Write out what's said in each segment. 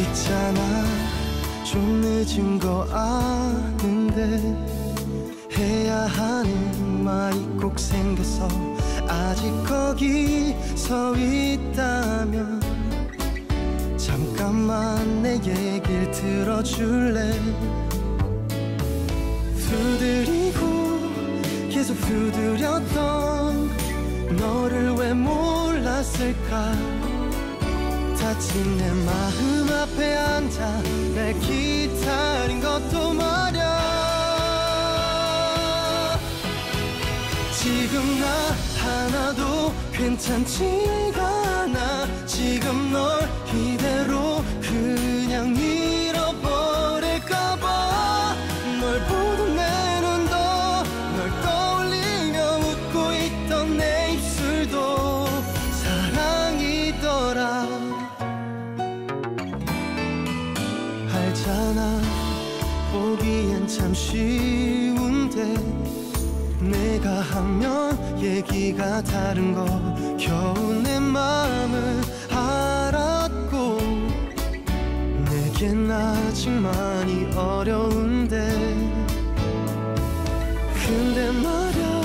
있잖아 좀 늦은 거 아는데 해야 하는 말이 꼭 생겨서 아직 거기 서 있다면 잠깐만 내 얘길 들어줄래 두드리고 계속 두드렸던 너를 왜 몰랐을까 다친 내 마음 앞에 앉아 날 기다린 것도 말야 지금 나 하나도 괜찮지가 않아 지금 널 이대로 그냥 잃어버릴까봐 널 보던 내 눈도 널 떠올리며 웃고 있던 내 입술도 사랑이더라 알잖아 보기엔 참 쉬운데 내가 하면 얘기가 다른 거 겨우 내 마음을 알았고 내겐 아직 많이 어려운데 근데 말야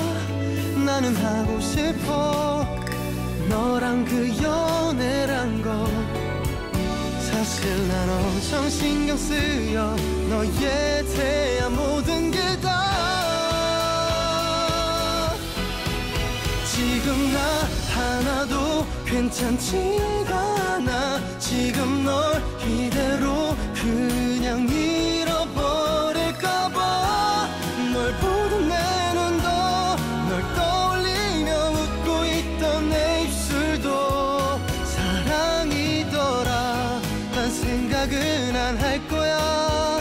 나는 하고 싶어 너랑 그 연애란 거 사실 난 엄청 신경 쓰여 너에 대한 모든 게 다 지금 나 하나도 괜찮지가 않아 지금 널 이대로 그냥 잃어버릴까봐 널 보던 내 눈도 널 떠올리며 웃고 있던 내 입술도 사랑이더라 난 생각은 안 할 거야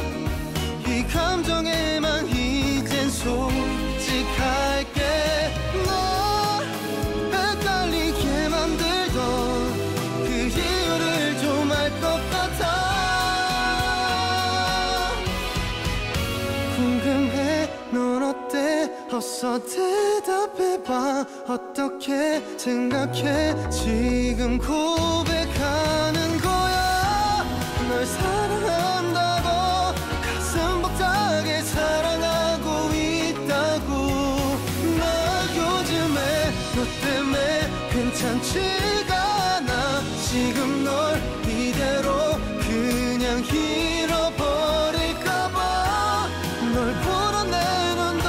이 감정에만 이젠 솔직할게 어서 대답해봐 어떻게 생각해 지금 고백하는 거야 널 사랑한다고 가슴 벅차게 사랑하고 있다고 나 요즘에 너 때문에 괜찮지가 않아 지금 널 이대로 그냥 잃어버릴까봐 널 보던 내 눈도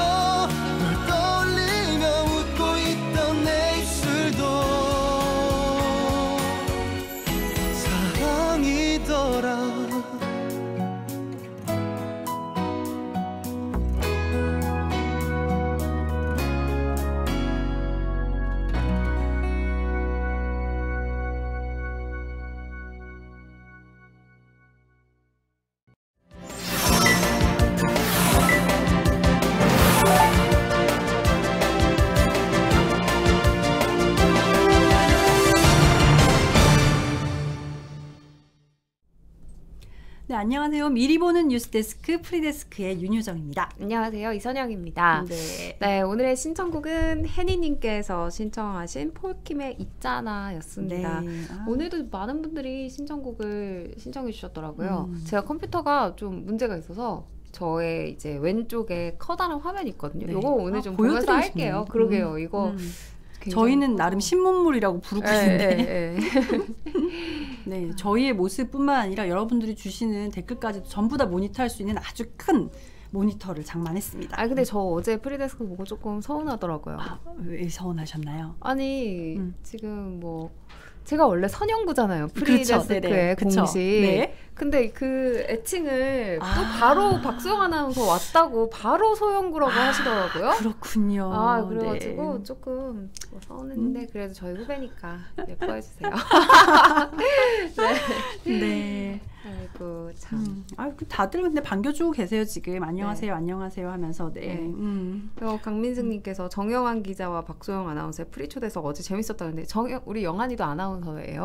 네, 안녕하세요. 미리 보는 뉴스데스크 프리데스크의 윤유정입니다. 안녕하세요. 이선영입니다. 네, 오늘의 신청곡은 혜니님께서 신청하신 폴킴의 있잖아 였습니다. 네. 오늘도 많은 분들이 신청곡을 신청해 주셨더라고요. 제가 컴퓨터가 좀 문제가 있어서 저의 이제 왼쪽에 커다란 화면이 있거든요. 이거 오늘 좀 보면서 할게요. 그러게요. 이거 저희는 나름 신문물이라고 부르고 있는데 네, 저희의 모습뿐만 아니라 여러분들이 주시는 댓글까지도 전부 다 모니터할 수 있는 아주 큰 모니터를 장만했습니다. 아 근데 저 어제 프리데스크 보고 조금 서운하더라고요. 아, 왜 서운하셨나요? 아니 지금 뭐 제가 원래 선영구잖아요. 프리데스크의 공식. 네. 근데 그 애칭을 또 바로 박수영 아나운서 왔다고 바로 소영구라고 하시더라고요. 그렇군요. 아 그래가지고 조금 뭐 서운했는데 그래도 저희 후배니까 예뻐해주세요. 네. 네. 아이고 참. 다들 근데 반겨주고 계세요 지금. 안녕하세요, 네. 안녕하세요 하면서. 네. 강민승님께서 정영환 기자와 박소영 아나운서의 프리초대석 어제 재밌었다는데 우리 영환이도 아나운서예요.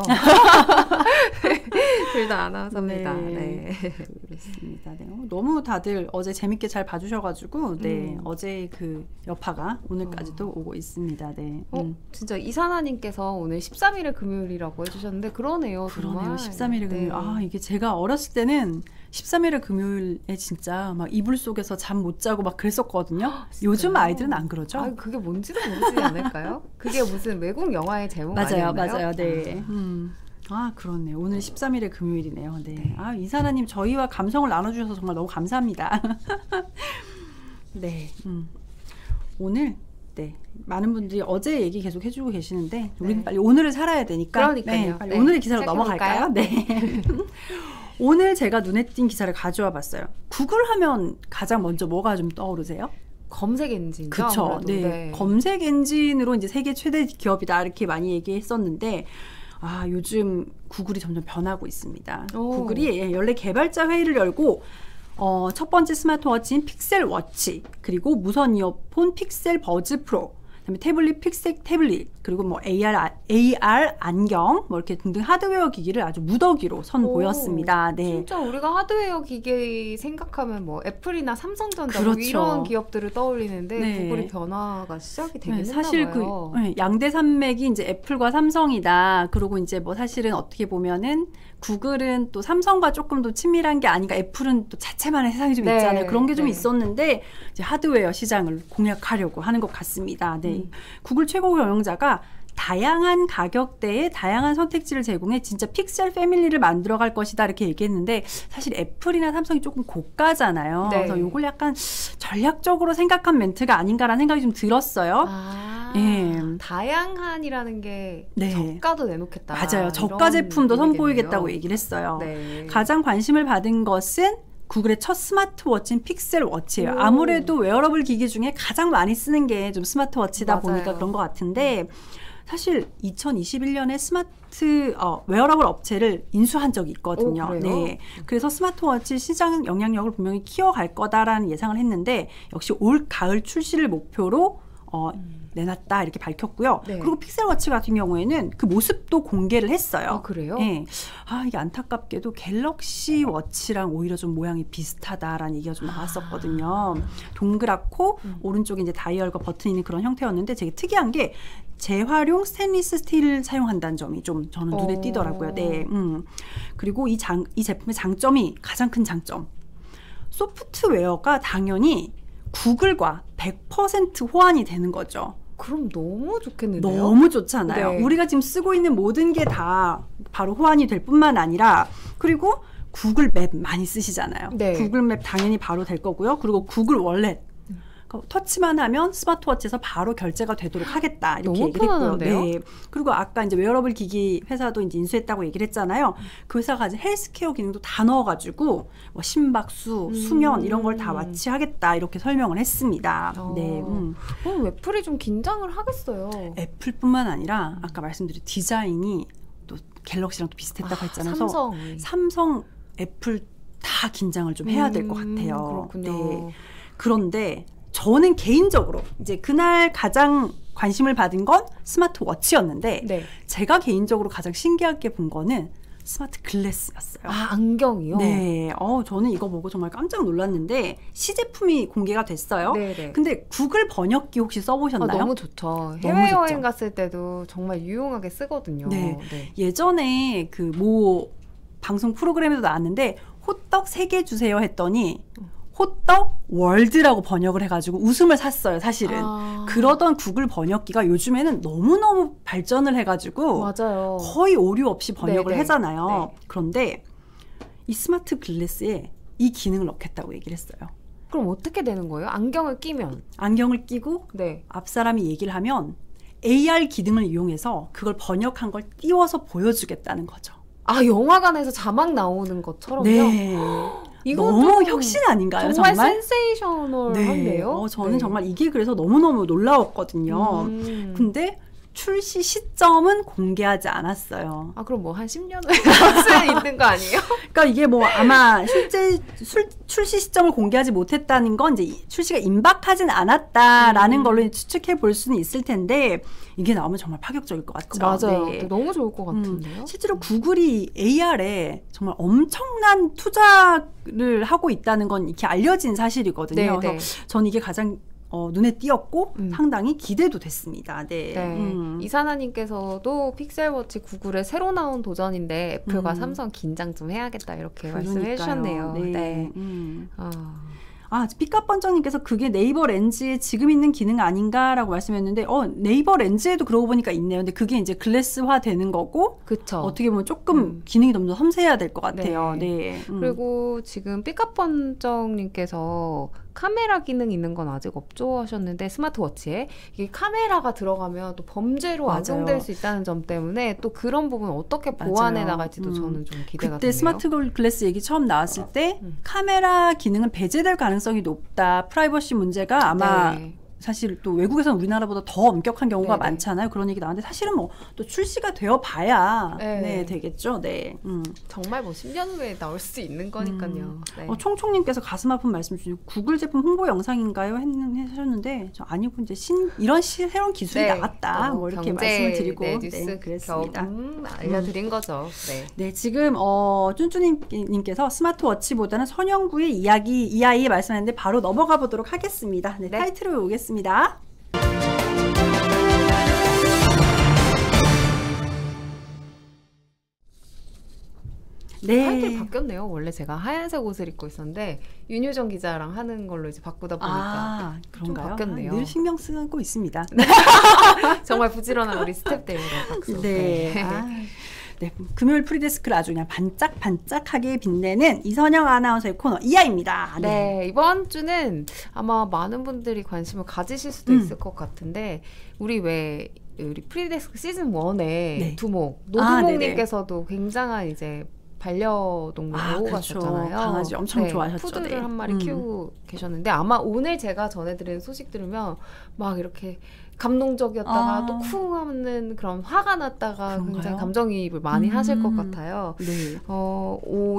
둘 다 아나운서입니다. 네. 네. 그렇습니다. 네. 너무 다들 어제 재밌게 잘 봐주셔가지고 네. 어제 그 여파가 오늘까지도 오고 있습니다. 네. 진짜 이사나님께서 오늘 13일의 금요일이라고 해주셨는데 그러네요. 그러네요. 13일의 금요일. 네. 아 이게 제가 어렸을 때는 13일의 금요일에 진짜 막 이불 속에서 잠 못 자고 막 그랬었거든요. 요즘 아이들은 안 그러죠? 아, 그게 뭔지도 모르지 않을까요? 그게 무슨 외국 영화의 제목 아니었나요? 맞아요. 네. 아, 그렇네요. 오늘 13일의 금요일이네요. 네. 아, 이사나님 저희와 감성을 나눠주셔서 정말 너무 감사합니다. 네. 오늘 네. 많은 분들이 어제 얘기 계속 해주고 계시는데 우리는 빨리 오늘을 살아야 되니까 그러니까요. 네, 빨리 오늘의 기사로 넘어갈까요? 네. 오늘 제가 눈에 띈 기사를 가져와 봤어요. 구글 하면 가장 먼저 뭐가 좀 떠오르세요? 검색 엔진이죠. 그렇죠. 네. 네. 검색 엔진으로 이제 세계 최대 기업이다 이렇게 많이 얘기했었는데 아, 요즘 구글이 점점 변하고 있습니다. 구글이 연례 개발자 회의를 열고 첫 번째 스마트워치인 픽셀 워치, 그리고 무선 이어폰 픽셀 버즈 프로, 그다음에 태블릿 픽셀 태블릿, 그리고 뭐 AR 안경, 뭐 이렇게 등등 하드웨어 기기를 아주 무더기로 선보였습니다. 네. 진짜 우리가 하드웨어 기기 생각하면 뭐 애플이나 삼성전자 그렇죠. 뭐 이런 기업들을 떠올리는데 네. 구글의 변화가 시작이 되긴 했나 사실 봐요. 양대 산맥이 이제 애플과 삼성이다. 그리고 이제 뭐 사실은 어떻게 보면은 구글은 또 삼성과 조금 더 친밀한 게 아닌가. 애플은 또 자체만의 세상이 좀 있잖아요. 그런 게 좀 있었는데 이제 하드웨어 시장을 공략하려고 하는 것 같습니다. 네. 구글 최고 경영자가 다양한 가격대에 다양한 선택지를 제공해 진짜 픽셀 패밀리를 만들어갈 것이다 이렇게 얘기했는데 사실 애플이나 삼성이 조금 고가잖아요. 네. 그래서 이걸 약간 전략적으로 생각한 멘트가 아닌가라는 생각이 좀 들었어요. 다양한이라는 게 네. 저가도 내놓겠다. 맞아요. 저가 제품도 선보이겠다고 얘기를 했어요. 네. 가장 관심을 받은 것은 구글의 첫 스마트워치인 픽셀 워치예요. 아무래도 웨어러블 기기 중에 가장 많이 쓰는 게 좀 스마트워치다 맞아요. 보니까 그런 것 같은데 사실 2021년에 웨어러블 업체를 인수한 적이 있거든요. 네. 그래서 스마트워치 시장 영향력을 분명히 키워갈 거다라는 예상을 했는데 역시 올 가을 출시를 목표로 내놨다 이렇게 밝혔고요. 네. 그리고 픽셀워치 같은 경우에는 그 모습도 공개를 했어요. 아, 그래요? 네. 아, 이게 안타깝게도 갤럭시 워치랑 오히려 좀 모양이 비슷하다라는 얘기가 좀 나왔었거든요. 동그랗고 오른쪽에 이제 다이얼과 버튼이 있는 그런 형태였는데 되게 특이한 게 재활용 스테인리스 스틸을 사용한다는 점이 좀 저는 눈에 띄더라고요. 네. 그리고 이 제품의 장점이 가장 큰 장점. 소프트웨어가 당연히 구글과 100% 호환이 되는 거죠. 그럼 너무 좋겠는데요? 너무 좋잖아요. 네. 우리가 지금 쓰고 있는 모든 게 다 바로 호환이 될 뿐만 아니라 그리고 구글 맵 많이 쓰시잖아요. 네. 구글 맵 당연히 바로 될 거고요. 그리고 구글 월렛. 터치만 하면 스마트워치에서 바로 결제가 되도록 하겠다 이렇게 얘기를 했고요. 네. 그리고 아까 이제 웨어러블 기기 회사도 이제 인수했다고 얘기를 했잖아요. 그 회사가 이제 헬스케어 기능도 다 넣어가지고 뭐 심박수, 수면 이런 걸 다 와치하겠다 이렇게 설명을 했습니다. 네. 애플이 좀 긴장을 하겠어요. 애플뿐만 아니라 아까 말씀드린 디자인이 또 갤럭시랑 또 비슷했다고 했잖아요. 삼성, 애플 다 긴장을 좀 해야 될 것 같아요. 그렇군요. 네. 그런데 저는 개인적으로 이제 그날 가장 관심을 받은 건 스마트워치였는데 네. 제가 개인적으로 가장 신기하게 본 거는 스마트 글래스였어요. 아, 안경이요? 네. 저는 이거 보고 정말 깜짝 놀랐는데 시제품이 공개가 됐어요. 네네. 근데 구글 번역기 혹시 써보셨나요? 너무 좋죠. 해외여행 갔을 때도 정말 유용하게 쓰거든요. 네. 예전에 그 모 방송 프로그램에도 나왔는데 호떡 3개 주세요 했더니 호떡 월드라고 번역을 해가지고 웃음을 샀어요, 사실은. 그러던 구글 번역기가 요즘에는 너무너무 발전을 해가지고 맞아요. 거의 오류 없이 번역을 네네. 하잖아요. 네. 그런데 이 스마트 글래스에 이 기능을 넣겠다고 얘기를 했어요. 그럼 어떻게 되는 거예요? 안경을 끼면? 안경을 끼고 네. 앞 사람이 얘기를 하면 AR 기능을 이용해서 그걸 번역한 걸 띄워서 보여주겠다는 거죠. 아, 영화관에서 자막 나오는 것처럼요? 네. 너무 혁신 아닌가요? 정말 센세이셔널한데요? 네. 저는 정말 이게 그래서 너무너무 놀라웠거든요. 근데 출시 시점은 공개하지 않았어요. 아, 그럼 뭐 한 10년 후에 나올 수 있는 거 아니에요? 그러니까 이게 뭐 아마 실제 출시 시점을 공개하지 못했다는 건 이제 출시가 임박하진 않았다라는 걸로 추측해 볼 수는 있을 텐데 이게 나오면 정말 파격적일 것 같죠. 맞아요. 네. 너무 좋을 것 같은데요. 실제로 구글이 AR에 정말 엄청난 투자를 하고 있다는 건 이렇게 알려진 사실이거든요. 네, 그래서 저는 이게 가장 눈에 띄었고 상당히 기대도 됐습니다. 네. 이사나님께서도 픽셀워치 구글의 새로 나온 도전인데 애플과 삼성 긴장 좀 해야겠다 이렇게 말씀해 주셨네요. 네. 삐까번쩍님께서 그게 네이버 렌즈에 지금 있는 기능 아닌가라고 말씀했는데 네이버 렌즈에도 그러고 보니까 있네요. 근데 그게 이제 글래스화 되는 거고 그쵸. 어떻게 보면 조금 기능이 너무 섬세해야 될 것 같아요. 네. 그리고 지금 삐까번쩍님께서 카메라 기능 있는 건 아직 없죠 하셨는데 스마트워치에 이게 카메라가 들어가면 또 범죄로 악용될 수 있다는 점 때문에 또 그런 부분 어떻게 보완해 나갈지도 저는 좀 기대가 그때 되네요. 스마트 글래스 얘기 처음 나왔을 때 카메라 기능은 배제될 가능성이 높다. 프라이버시 문제가 아마 사실 또 외국에서는 우리나라보다 더 엄격한 경우가 많잖아요. 그런 얘기 나왔는데 사실은 뭐 또 출시가 되어 봐야 되겠죠. 네. 정말 뭐 10년 후에 나올 수 있는 거니까요. 총총님께서 가슴 아픈 말씀 주시고 구글 제품 홍보 영상인가요? 하셨는데 아니고 이제 이런 새로운 기술이 나왔다. 뭐 이렇게 말씀을 드리고 뉴스 그랬습니다. 알려드린 거죠. 네, 지금 쭌쭌님께서 스마트워치보다는 선영구의 이야기 말씀하셨는데 바로 넘어가 보도록 하겠습니다. 네. 타이틀을 오겠습니다. 네. 타이틀 바뀌었네요. 원래 제가 하얀색 옷을 입고 있었는데 윤효정 기자랑 하는 걸로 이제 바꾸다 보니까 그런가요? 좀 바뀌었네요. 늘 신경 쓰고 있습니다. 정말 부지런한 우리 스태프들이랑 박수. 네. 금요일 프리데스크를 아주 그냥 반짝반짝하게 빛내는 이선영 아나운서의 코너 이하입니다. 네, 이번 주는 아마 많은 분들이 관심을 가지실 수도 있을 것 같은데 우리 프리데스크 시즌 1에 두목, 노두목님께서도 굉장한 이제 반려동물 보고 가셨잖아요. 강아지 엄청 좋아하셨죠. 푸드를 한 마리 키우고 계셨는데 아마 오늘 제가 전해드린 소식 들으면 막 이렇게 감동적이었다가 또 쿵 하는 그런 화가 났다가 그런가요? 굉장히 감정이입을 많이 하실 것 같아요. 네.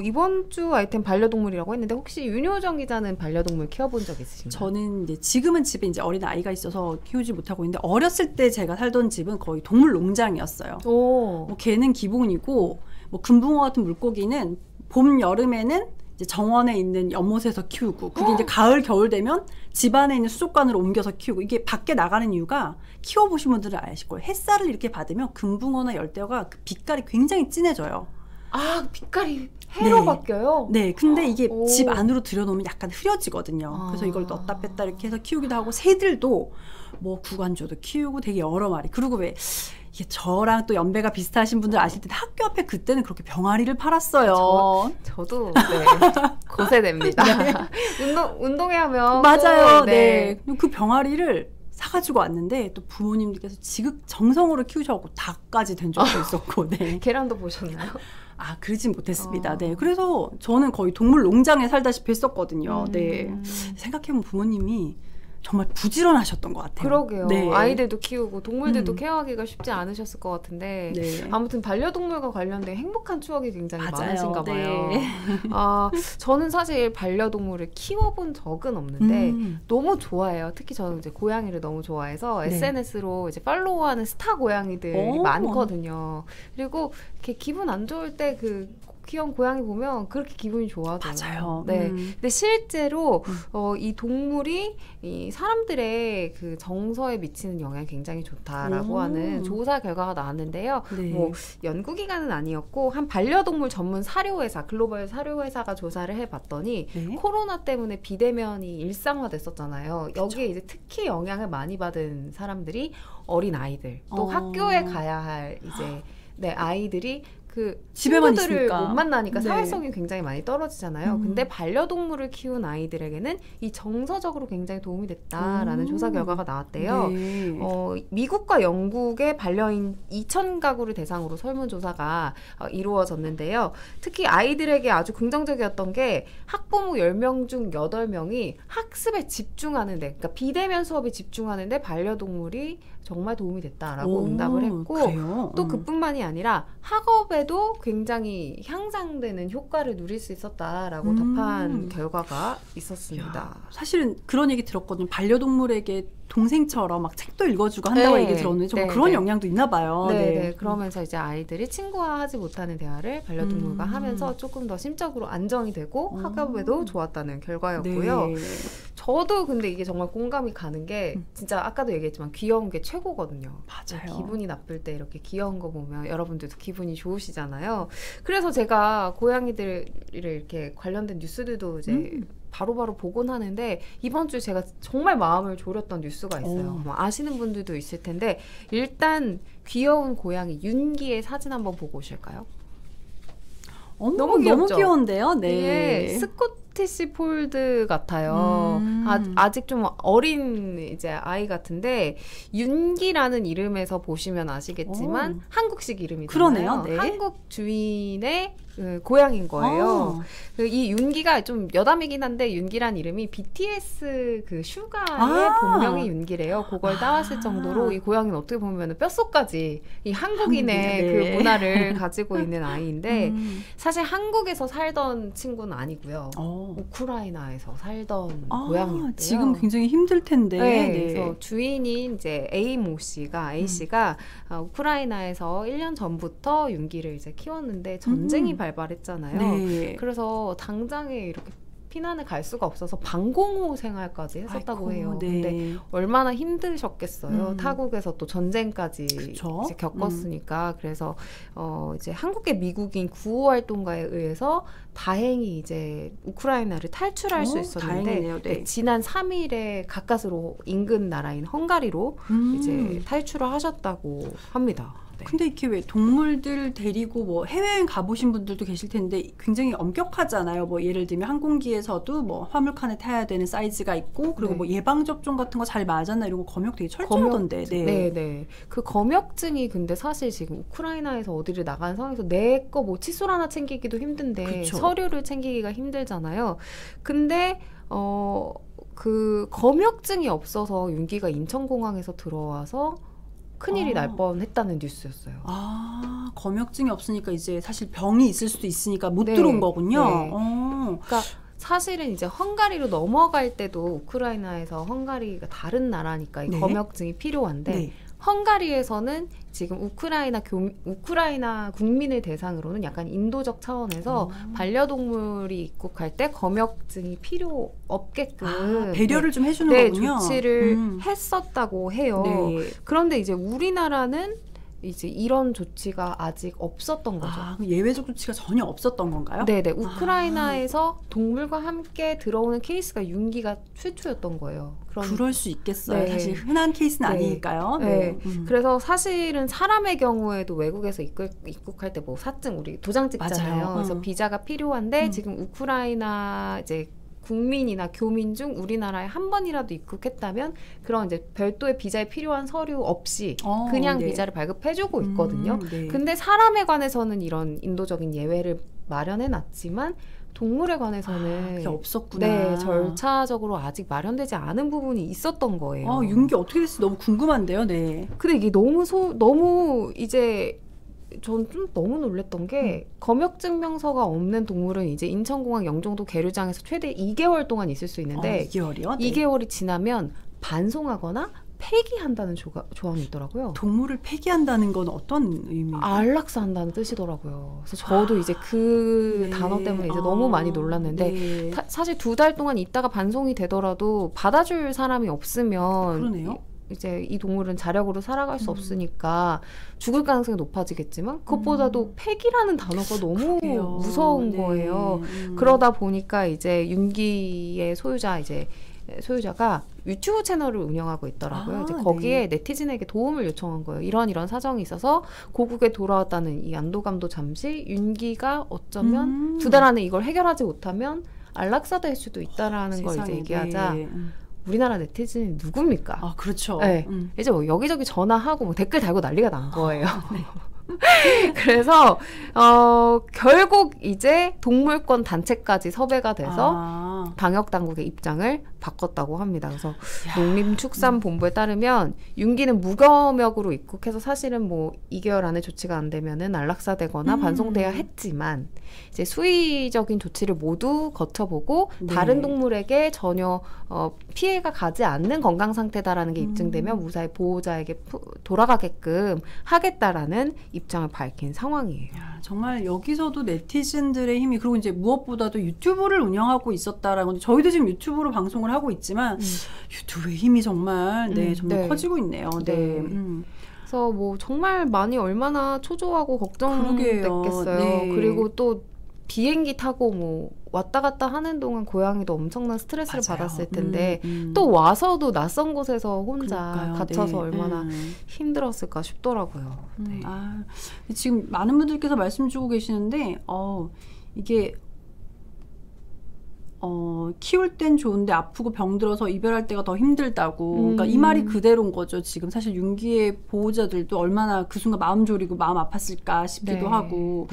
이번 주 아이템 반려동물이라고 했는데 혹시 윤효정 기자는 반려동물 키워본 적 있으신가요? 저는 이제 지금은 집에 이제 어린 아이가 있어서 키우지 못하고 있는데 어렸을 때 제가 살던 집은 거의 동물 농장이었어요. 뭐 개는 기본이고 뭐 금붕어 같은 물고기는 봄 여름에는 이제 정원에 있는 연못에서 키우고 그게 이제 가을 겨울 되면 집 안에 있는 수족관으로 옮겨서 키우고 이게 밖에 나가는 이유가 키워보신 분들은 아실 거예요. 햇살을 이렇게 받으면 금붕어나 열대어가 그 빛깔이 굉장히 진해져요. 빛깔이 해로 바뀌어요? 네, 근데 이게 집 안으로 들여놓으면 약간 흐려지거든요. 그래서 이걸 넣었다 뺐다 이렇게 해서 키우기도 하고 새들도 뭐 구간조도 키우고 되게 여러 마리. 그리고 왜 이게 저랑 또 연배가 비슷하신 분들 아실 텐데 학교 앞에 그때는 그렇게 병아리를 팔았어요. 저도 고세됩니다. 운동회 하면 맞아요. 그 병아리를 사가지고 왔는데 또 부모님들께서 지극정성으로 키우셔서 닭까지 된 적도 있었고. 계란도 보셨나요? 그러진 못했습니다. 그래서 저는 거의 동물 농장에 살다시피 했었거든요. 생각해보면 부모님이 정말 부지런하셨던 것 같아요. 그러게요. 아이들도 키우고 동물들도 케어하기가 쉽지 않으셨을 것 같은데 아무튼 반려동물과 관련된 행복한 추억이 굉장히 많으신가 봐요. 저는 사실 반려동물을 키워본 적은 없는데 너무 좋아해요. 특히 저는 이제 고양이를 너무 좋아해서 SNS로 이제 팔로우하는 스타 고양이들이 많거든요. 그리고 이렇게 기분 안 좋을 때 귀여운 고양이 보면 그렇게 기분이 좋아져요. 맞아요. 근데 실제로 이 동물이 이 사람들의 그 정서에 미치는 영향이 굉장히 좋다라고 하는 조사 결과가 나왔는데요. 뭐 연구기관은 아니었고 한 반려동물 전문 사료회사, 글로벌 사료회사가 조사를 해봤더니 코로나 때문에 비대면이 일상화됐었잖아요. 여기에 이제 특히 영향을 많이 받은 사람들이 어린 아이들, 또 학교에 가야 할 이제 아이들이 집에만 친구들을 있으니까. 못 만나니까 사회성이 굉장히 많이 떨어지잖아요. 근데 반려동물을 키운 아이들에게는 이 정서적으로 굉장히 도움이 됐다라는 조사 결과가 나왔대요. 미국과 영국의 반려인 2,000가구를 대상으로 설문조사가 이루어졌는데요. 특히 아이들에게 아주 긍정적이었던 게 학부모 10명 중 8명이 학습에 집중하는데, 그러니까 비대면 수업에 집중하는데 반려동물이 정말 도움이 됐다라고 응답을 했고 또 그뿐만이 아니라 학업에도 굉장히 향상되는 효과를 누릴 수 있었다라고 답한 결과가 있었습니다. 야, 사실은 그런 얘기 들었거든요. 반려동물에게 동생처럼 막 책도 읽어주고 한다고 얘기 들었는데 정말 그런 영향도 있나 봐요. 네. 그러면서 이제 아이들이 친구화하지 못하는 대화를 반려동물과 하면서 조금 더 심적으로 안정이 되고 학업에도 좋았다는 결과였고요. 네. 저도 근데 이게 정말 공감이 가는 게 진짜 아까도 얘기했지만 귀여운 게 최고거든요. 맞아요. 기분이 나쁠 때 이렇게 귀여운 거 보면 여러분들도 기분이 좋으시잖아요. 그래서 제가 고양이들을 이렇게 관련된 뉴스들도 이제 바로바로 보곤 하는데 이번 주에 제가 정말 마음을 졸였던 뉴스가 있어요. 뭐 아시는 분들도 있을 텐데 일단 귀여운 고양이 윤기의 사진 한번 보고 오실까요? 너무 귀여운데요? 네. 스코티시 폴드 같아요. 아직 좀 어린 이제 아이 같은데 윤기라는 이름에서 보시면 아시겠지만 한국식 이름이잖아요. 그러네요. 네. 한국 주인의 고양이인 거예요. 이 윤기가 좀 여담이긴 한데 윤기란 이름이 BTS 그 슈가의 본명이 윤기래요. 그걸 따왔을 정도로 이 고양이는 어떻게 보면 뼛속까지 이 한국인의 그 문화를 가지고 있는 아이인데 사실 한국에서 살던 친구는 아니고요. 우크라이나에서 살던 고양이인데요. 지금 굉장히 힘들 텐데. 그래서 주인인 이제 A 씨가 우크라이나에서 1년 전부터 윤기를 이제 키웠는데 전쟁이 발발했잖아요. 네. 그래서 당장에 이렇게 피난을 갈 수가 없어서 방공호 생활까지 했었다고 해요. 네. 근데 얼마나 힘드셨겠어요. 타국에서 또 전쟁까지 이제 겪었으니까. 그래서 이제 한국계 미국인 구호활동가에 의해서 다행히 이제 우크라이나를 탈출할 수 있었는데 네. 지난 3일에 가까스로 인근 나라인 헝가리로 이제 탈출을 하셨다고 합니다. 근데 이렇게 왜 동물들 데리고 뭐 해외여행 가보신 분들도 계실 텐데 굉장히 엄격하잖아요. 뭐 예를 들면 항공기에서도 뭐 화물칸에 타야 되는 사이즈가 있고 그리고 뭐 예방접종 같은 거 잘 맞았나 이런 거 검역 되게 철저하던데. 네. 그 검역증이 근데 사실 지금 우크라이나에서 어디를 나가는 상황에서 내 거 뭐 칫솔 하나 챙기기도 힘든데 서류를 챙기기가 힘들잖아요. 근데 그 검역증이 없어서 윤기가 인천공항에서 들어와서 큰일이 날 뻔했다는 뉴스였어요. 검역증이 없으니까 이제 사실 병이 있을 수도 있으니까 못 들어온 거군요. 그러니까 사실은 이제 헝가리로 넘어갈 때도 우크라이나에서 헝가리가 다른 나라니까 이 검역증이 필요한데 헝가리에서는 지금 우크라이나 국민을 대상으로는 약간 인도적 차원에서 반려동물이 입국할 때 검역증이 필요 없게끔 배려를 좀 해주는 거군요. 조치를 했었다고 해요. 그런데 이제 우리나라는 이제 이런 조치가 아직 없었던 거죠. 예외적 조치가 전혀 없었던 건가요? 네네. 우크라이나에서 동물과 함께 들어오는 케이스가 윤기가 최초였던 거예요. 그럴 수 있겠어요. 사실 흔한 케이스는 아니니까요. 그래서 사실은 사람의 경우에도 외국에서 입국할 때 뭐 사증 우리 도장 찍잖아요. 그래서 비자가 필요한데 지금 우크라이나 이제 국민이나 교민 중 우리나라에 한 번이라도 입국했다면 그런 이제 별도의 비자에 필요한 서류 없이 그냥 비자를 발급해주고 있거든요. 근데 사람에 관해서는 이런 인도적인 예외를 마련해놨지만 동물에 관해서는 그게 없었구나. 절차적으로 아직 마련되지 않은 부분이 있었던 거예요. 윤기 어떻게 됐을지 너무 궁금한데요. 근데 이게 너무 이제 전 좀 너무 놀랬던 게 검역증명서가 없는 동물은 이제 인천공항 영종도 계류장에서 최대 2개월 동안 있을 수 있는데 2개월이요? 2개월이 지나면 반송하거나 폐기한다는 조항이 있더라고요. 동물을 폐기한다는 건 어떤 의미예요? 안락사한다는 뜻이더라고요. 그래서 저도 이제 그 단어 때문에 이제 너무 많이 놀랐는데 사실 2달 동안 있다가 반송이 되더라도 받아줄 사람이 없으면 그러네요. 이제 이 동물은 자력으로 살아갈 수 없으니까 죽을 가능성이 높아지겠지만 그것보다도 폐기라는 단어가 너무 무서운 거예요. 그러다 보니까 이제 윤기의 소유자가 유튜브 채널을 운영하고 있더라고요. 이제 거기에 네티즌에게 도움을 요청한 거예요. 이런 사정이 있어서 고국에 돌아왔다는 이 안도감도 잠시 윤기가 어쩌면 2달 안에 이걸 해결하지 못하면 안락사될 수도 있다라는 걸 이제 얘기하자 우리나라 네티즌이 누굽니까? 그렇죠. 이제 뭐 여기저기 전화하고 뭐 댓글 달고 난리가 난 거예요. 그래서 결국 이제 동물권 단체까지 섭외가 돼서 방역 당국의 입장을 바꿨다고 합니다. 그래서 농림축산본부에 따르면 윤기는 무검역으로 입국해서 사실은 뭐 2개월 안에 조치가 안 되면은 안락사되거나 반송돼야 했지만 이제 수의적인 조치를 모두 거쳐보고 다른 동물에게 전혀 피해가 가지 않는 건강 상태다라는 게 입증되면 무사히 보호자에게 돌아가게끔 하겠다라는 입장을 밝힌 상황이에요. 야, 정말 여기서도 네티즌들의 힘이, 그리고 이제 무엇보다도 유튜브를 운영하고 있었다라는 건데, 저희도 지금 유튜브로 방송을 하고 있지만 유튜브의 힘이 정말 정말 커지고 있네요. 네. 그래서 뭐 정말 많이 얼마나 초조하고 걱정됐겠어요. 그리고 또 비행기 타고 뭐 왔다 갔다 하는 동안 고양이도 엄청난 스트레스를 받았을 텐데 또 와서도 낯선 곳에서 혼자 갇혀서 얼마나 힘들었을까 싶더라고요. 지금 많은 분들께서 말씀 주고 계시는데 이게 키울 땐 좋은데 아프고 병들어서 이별할 때가 더 힘들다고. 그러니까 이 말이 그대로인 거죠. 지금 사실 윤기의 보호자들도 얼마나 그 순간 마음 졸이고 마음 아팠을까 싶기도 하고.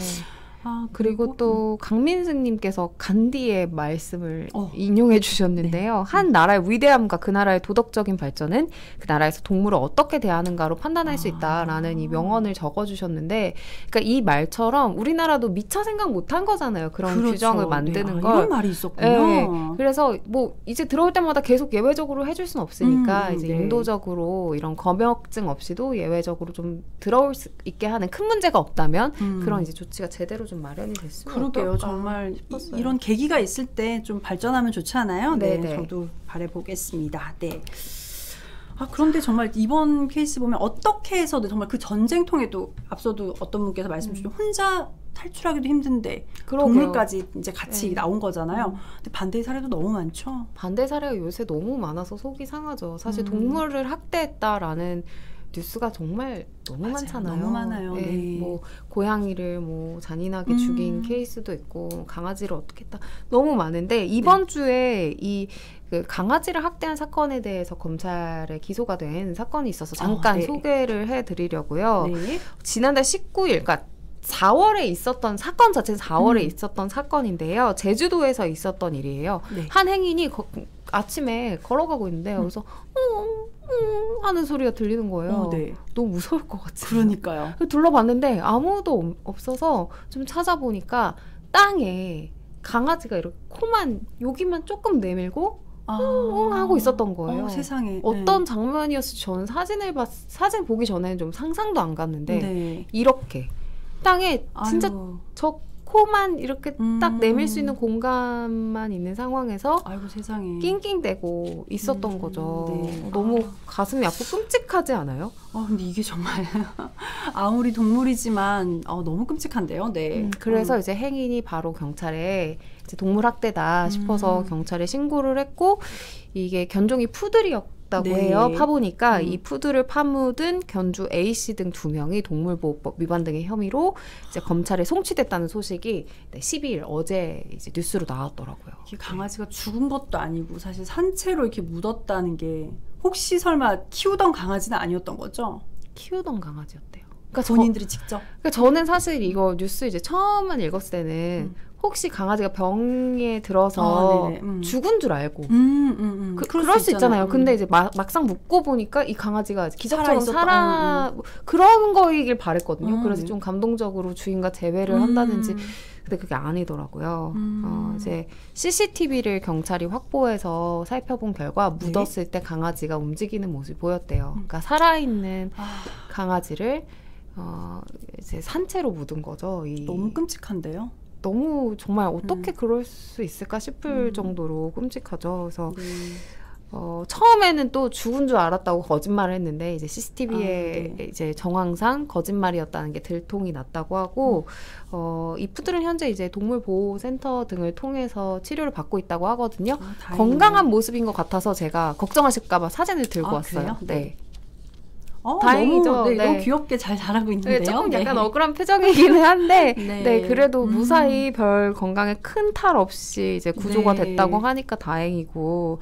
그리고 또 강민승님께서 간디의 말씀을 인용해 주셨는데요. 한 나라의 위대함과 그 나라의 도덕적인 발전은 그 나라에서 동물을 어떻게 대하는가로 판단할 수 있다라는 이 명언을 적어주셨는데, 그러니까 이 말처럼 우리나라도 미처 생각 못한 거잖아요. 그런 규정을 만드는 걸. 이런 말이 있었군요. 그래서 뭐 이제 들어올 때마다 계속 예외적으로 해줄 수는 없으니까 이제 인도적으로 이런 검역증 없이도 예외적으로 좀 들어올 수 있게 하는, 큰 문제가 없다면 그런 이제 조치가 제대로 좀 마련이 됐으면 그러게요. 정말 이런 계기가 있을 때 좀 발전하면 좋잖아요. 네, 저도 바라보겠습니다. 네. 그런데 정말 이번 케이스 보면 어떻게 해서도 정말 그 전쟁통에도 앞서도 어떤 분께서 말씀 주신 혼자 탈출하기도 힘든데 동물까지 이제 같이 나온 거잖아요. 근데 반대의 사례도 너무 많죠. 반대 사례가 요새 너무 많아서 속이 상하죠. 사실 동물을 학대했다라는 뉴스가 정말 너무 많잖아요. 너무 많아요. 뭐 고양이를 뭐 잔인하게 죽인 케이스도 있고 강아지를 어떻게 했다, 너무 많은데 이번 주에 그 강아지를 학대한 사건에 대해서 검찰에 기소가 된 사건이 있어서 잠깐 소개를 해드리려고요. 지난달 19일, 그러니까 4월에 있었던 사건 자체는 4월에 있었던 사건인데요. 제주도에서 있었던 일이에요. 한 행인이 아침에 걸어가고 있는데 여기서 하는 소리가 들리는 거예요. 너무 무서울 것 같아요. 그러니까요. 둘러봤는데 아무도 없어서 좀 찾아보니까 땅에 강아지가 이렇게 코만 여기만 조금 내밀고 하고 있었던 거예요. 세상에. 어떤 장면이었을지 저는 사진 보기 전에는 좀 상상도 안 갔는데 이렇게 땅에 진짜 저 코만 이렇게 딱 내밀 수 있는 공간만 있는 상황에서 세상에. 낑낑대고 있었던 거죠. 너무 가슴이 아프고 끔찍하지 않아요? 근데 이게 정말 아무리 동물이지만 너무 끔찍한데요. 그래서 이제 행인이 바로 경찰에 이제 동물 학대다 싶어서 경찰에 신고를 했고, 이게 견종이 푸들이었고 다고 해요. 파보니까 이 푸드를 파묻은 견주 A씨 등 2명이 동물보호법 위반 등의 혐의로 이제 검찰에 송치됐다는 소식이 12일 어제 이제 뉴스로 나왔더라고요. 이게 강아지가 죽은 것도 아니고 사실 산채로 이렇게 묻었다는 게, 혹시 설마 키우던 강아지는 아니었던 거죠? 키우던 강아지였대요. 그러니까 본인들이 직접? 그러니까 저는 사실 이거 뉴스 이제 처음만 읽었을 때는 혹시 강아지가 병에 들어서 죽은 줄 알고 그럴 수 있잖아요. 근데 이제 막상 묻고 보니까 이 강아지가 기적처럼 그런 거이길 바랬거든요. 그래서 좀 감동적으로 주인과 재회를 한다든지. 근데 그게 아니더라고요. 이제 CCTV를 경찰이 확보해서 살펴본 결과 묻었을 때 강아지가 움직이는 모습이 보였대요. 그러니까 살아있는 강아지를 이제 산채로 묻은 거죠. 너무 끔찍한데요? 너무 정말 어떻게 그럴 수 있을까 싶을 정도로 끔찍하죠. 그래서 처음에는 또 죽은 줄 알았다고 거짓말을 했는데 이제 CCTV에 이제 정황상 거짓말이었다는 게 들통이 났다고 하고 이 푸들은 현재 이제 동물보호센터 등을 통해서 치료를 받고 있다고 하거든요. 건강한 모습인 것 같아서 제가 걱정하실까봐 사진을 들고 왔어요. 네. 다행이죠. 너무 귀엽게 잘 자라고 있는데요. 조금 약간 억울한 표정이기는 한데, 그래도 무사히 별 건강에 큰 탈 없이 이제 구조가 됐다고 하니까 다행이고,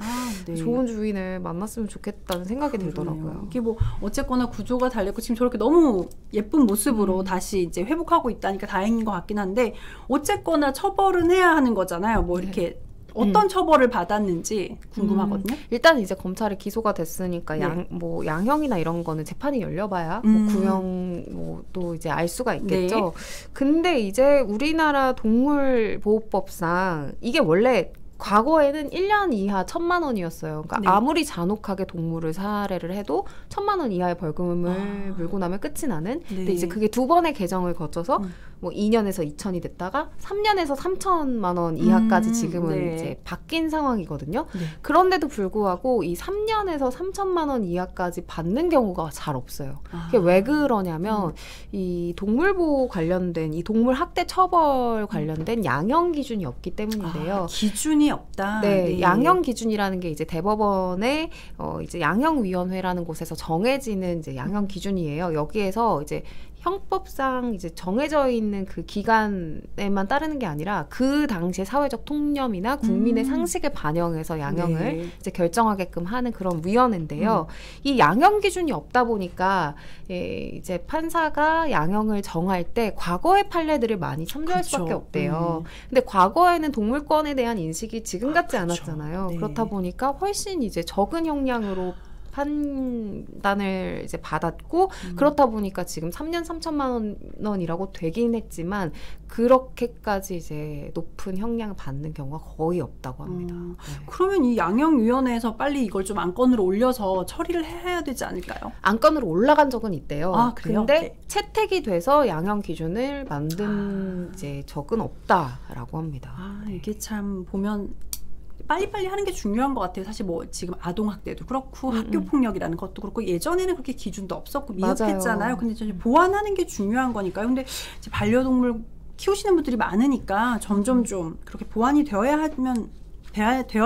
좋은 주인을 만났으면 좋겠다는 생각이 들더라고요. 이게 뭐 어쨌거나 구조가 달렸고 지금 저렇게 너무 예쁜 모습으로 다시 이제 회복하고 있다니까 다행인 것 같긴 한데, 어쨌거나 처벌은 해야 하는 거잖아요. 뭐 이렇게 어떤 처벌을 받았는지 궁금하거든요. 일단 이제 검찰에 기소가 됐으니까 네. 양형이나 이런 거는 재판이 열려봐야 뭐 구형 또 이제 알 수가 있겠죠. 네. 근데 이제 우리나라 동물보호법상 이게 원래 과거에는 1년 이하 1,000만 원이었어요. 그러니까 네. 아무리 잔혹하게 동물을 살해를 해도 1,000만 원 이하의 벌금을 물고 나면 끝이 나는. 네. 근데 이제 그게 2번의 개정을 거쳐서 뭐 2년에서 2천이 됐다가 3년에서 3천만 원 이하까지 지금은 네. 이제 바뀐 상황이거든요. 네. 그런데도 불구하고 이 3년에서 3천만 원 이하까지 받는 경우가 잘 없어요. 그게 왜 그러냐면 이 동물보호 관련된 이 동물 학대 처벌 관련된 양형 기준이 없기 때문인데요. 기준이 없다. 네, 네. 양형 기준이라는 게 이제 대법원의 이제 양형위원회라는 곳에서 정해지는 이제 양형 기준이에요. 여기에서 이제 형법상 이제 정해져 있는 그 기간에만 따르는 게 아니라 그 당시의 사회적 통념이나 국민의 상식을 반영해서 양형을 네. 이제 결정하게끔 하는 그런 위원회인데요. 이 양형 기준이 없다 보니까 이제 판사가 양형을 정할 때 과거의 판례들을 많이 참조할 그쵸. 수밖에 없대요. 근데 과거에는 동물권에 대한 인식이 지금 같지 그렇죠. 않았잖아요. 네. 그렇다 보니까 훨씬 이제 적은 형량으로 판단을 이제 받았고 그렇다 보니까 지금 3년 3천만 원이라고 되긴 했지만 그렇게까지 이제 높은 형량을 받는 경우가 거의 없다고 합니다. 네. 그러면 이 양형위원회에서 빨리 이걸 좀 안건으로 올려서 처리를 해야 되지 않을까요? 안건으로 올라간 적은 있대요. 아, 그래요? 근데 네. 채택이 돼서 양형 기준을 만든 이제 적은 없다라고 합니다. 이게 참 보면 빨리빨리 하는 게 중요한 것 같아요. 사실 뭐 지금 아동학대도 그렇고 학교폭력이라는 것도 그렇고 예전에는 그렇게 기준도 없었고 미흡했잖아요. 맞아요. 근데 이제 보완하는 게 중요한 거니까요. 근데 이제 반려동물 키우시는 분들이 많으니까 점점 좀 그렇게 보완이 되어야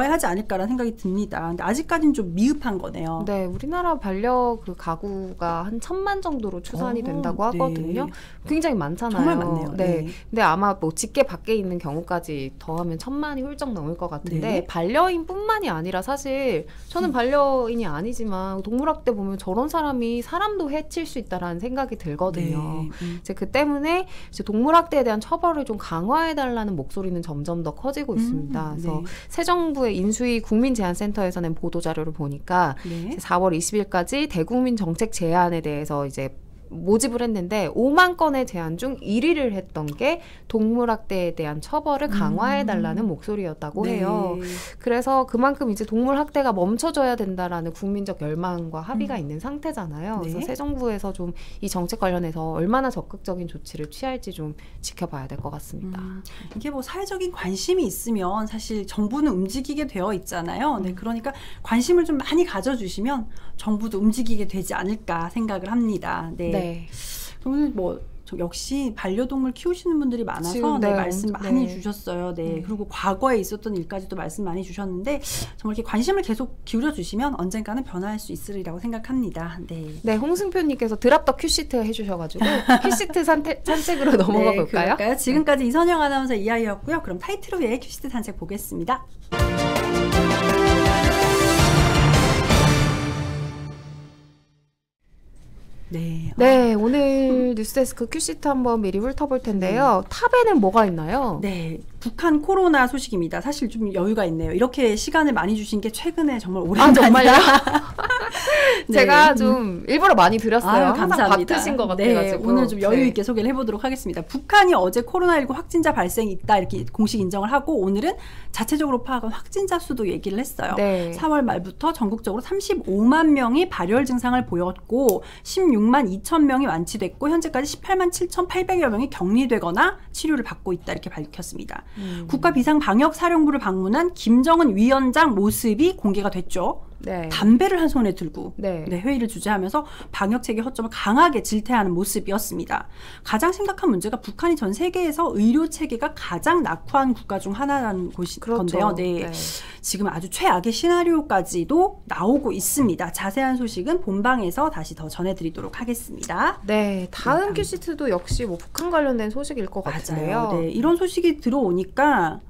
하지 않을까라는 생각이 듭니다. 근데 아직까지는 좀 미흡한 거네요. 네, 우리나라 반려 그 가구가 한 1,000만 정도로 추산이 된다고 하거든요. 네. 굉장히 많잖아요. 정말 많네요. 네. 네. 근데 아마 뭐 직계 밖에 있는 경우까지 더하면 1,000만이 훌쩍 넘을 것 같은데 네. 반려인뿐만이 아니라 사실 저는 반려인이 아니지만 동물학대 보면 저런 사람이 사람도 해칠 수 있다라는 생각이 들거든요. 네. 이제 그 때문에 이제 동물학대에 대한 처벌을 좀 강화해달라는 목소리는 점점 더 커지고 있습니다. 그래서 네. 새 정부의 인수위 국민제안센터에서 낸 보도자료를 보니까 네. 4월 20일까지 대국민 정책 제안에 대해서 이제 모집을 했는데 5만 건의 제안 중 1위를 했던 게 동물학대에 대한 처벌을 강화해달라는 목소리였다고 네. 해요. 그래서 그만큼 이제 동물학대가 멈춰져야 된다라는 국민적 열망과 합의가 있는 상태잖아요. 네. 그래서 새 정부에서 좀 이 정책 관련해서 얼마나 적극적인 조치를 취할지 좀 지켜봐야 될 것 같습니다. 이게 뭐 사회적인 관심이 있으면 사실 정부는 움직이게 되어 있잖아요. 네, 그러니까 관심을 좀 많이 가져주시면 정부도 움직이게 되지 않을까 생각을 합니다. 네. 네. 오늘 뭐 역시 반려동물 키우시는 분들이 많아서 지금, 네, 네, 말씀 많이 네. 주셨어요. 네. 그리고 과거에 있었던 일까지도 말씀 많이 주셨는데 정말 이렇게 관심을 계속 기울여 주시면 언젠가는 변화할 수 있으리라고 생각합니다. 네. 네, 홍승표님께서 드랍더 큐시트 해주셔가지고 큐시트 산책으로 넘어가 볼까요? 그럴까요? 지금까지 이선영 아나운서 이하이였고요. 그럼 타이틀 후에 큐시트 산책 보겠습니다. 네. 네, 오늘 뉴스데스크 큐시트 한번 미리 훑어볼 텐데요. 탑에는 뭐가 있나요? 네, 북한 코로나 소식입니다. 사실 좀 여유가 있네요. 이렇게 시간을 많이 주신 게 최근에 정말 오랜만이라. 정말요? 네. 제가 좀 일부러 많이 드렸어요. 아유, 항상 감사합니다. 바쁘신 것 네, 같아가지고. 오늘 좀 여유 네. 있게 소개를 해보도록 하겠습니다. 북한이 어제 코로나19 확진자 발생이 있다 이렇게 공식 인정을 하고 오늘은 자체적으로 파악한 확진자 수도 얘기를 했어요. 네. 4월 말부터 전국적으로 35만 명이 발열 증상을 보였고 16만 2천 명이 완치됐고 현재까지 18만 7,800여 명이 격리되거나 치료를 받고 있다 이렇게 밝혔습니다. 국가비상방역사령부를 방문한 김정은 위원장 모습이 공개가 됐죠. 네. 담배를 한 손에 들고 네. 회의를 주재하면서 방역체계 허점을 강하게 질타하는 모습이었습니다. 가장 심각한 문제가 북한이 전 세계에서 의료체계가 가장 낙후한 국가 중 하나라는 그렇죠. 건데요. 네. 네. 지금 아주 최악의 시나리오까지도 나오고 있습니다. 자세한 소식은 본방에서 다시 더 전해드리도록 하겠습니다. 네, 다음 큐시트도 역시 뭐 북한 관련된 소식일 것 같은데요. 맞아요. 네, 이런 소식이 들어오니까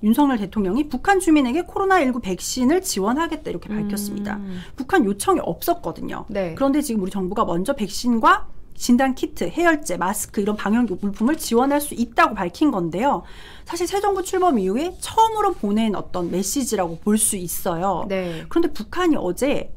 윤석열 대통령이 북한 주민에게 코로나19 백신을 지원하겠다 이렇게 밝혔습니다. 북한 요청이 없었거든요. 네. 그런데 지금 우리 정부가 먼저 백신과 진단 키트, 해열제, 마스크 이런 방역 물품을 지원할 수 있다고 밝힌 건데요. 사실 새 정부 출범 이후에 처음으로 보낸 어떤 메시지라고 볼 수 있어요. 네. 그런데 북한이 어제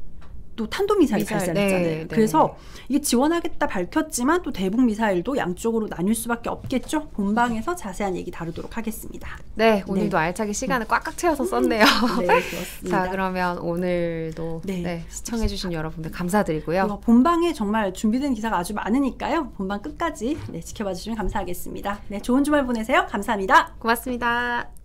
또 탄도미사일 발사했잖아요. 네, 그래서 이게 지원하겠다 밝혔지만 또 대북 미사일도 양쪽으로 나뉠 수밖에 없겠죠. 본방에서 자세한 얘기 다루도록 하겠습니다. 네, 오늘도 알차게 시간을 꽉꽉 채워서 썼네요. 네, 그렇습니다. 자, 그러면 오늘도 시청해주신 여러분들 감사드리고요. 본방에 정말 준비된 기사가 아주 많으니까요. 본방 끝까지 지켜봐 주시면 감사하겠습니다. 네, 좋은 주말 보내세요. 감사합니다. 고맙습니다.